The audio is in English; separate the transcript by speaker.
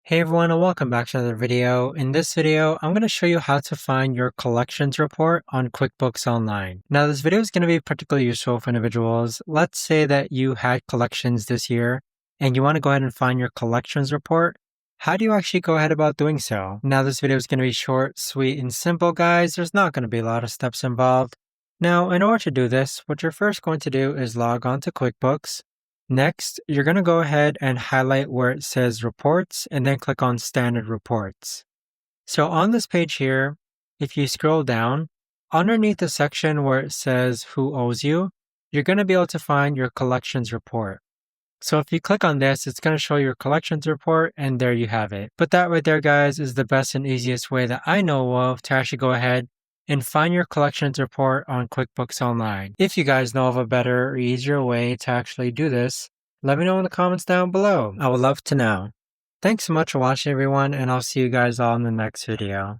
Speaker 1: Hey everyone, and welcome back to another video. In this video, I'm going to show you how to find your collections report on QuickBooks Online. Now, this video is going to be particularly useful for individuals. Let's say that you had collections this year and you want to go ahead and find your collections report. How do you actually go ahead about doing so? Now, this video is going to be short, sweet, and simple, guys. There's not going to be a lot of steps involved. Now, in order to do this, what you're first going to do is log on to QuickBooks. Next, you're going to go ahead and highlight where it says Reports and then click on Standard Reports. So on this page here, if you scroll down, underneath the section where it says Who Owes You, you're going to be able to find your collections report. So if you click on this, it's going to show your collections report, and there you have it. But that right there, guys, is the best and easiest way that I know of to actually go ahead and find your collections report on QuickBooks Online. If you guys know of a better or easier way to actually do this, let me know in the comments down below. I would love to know. Thanks so much for watching, everyone, and I'll see you guys all in the next video.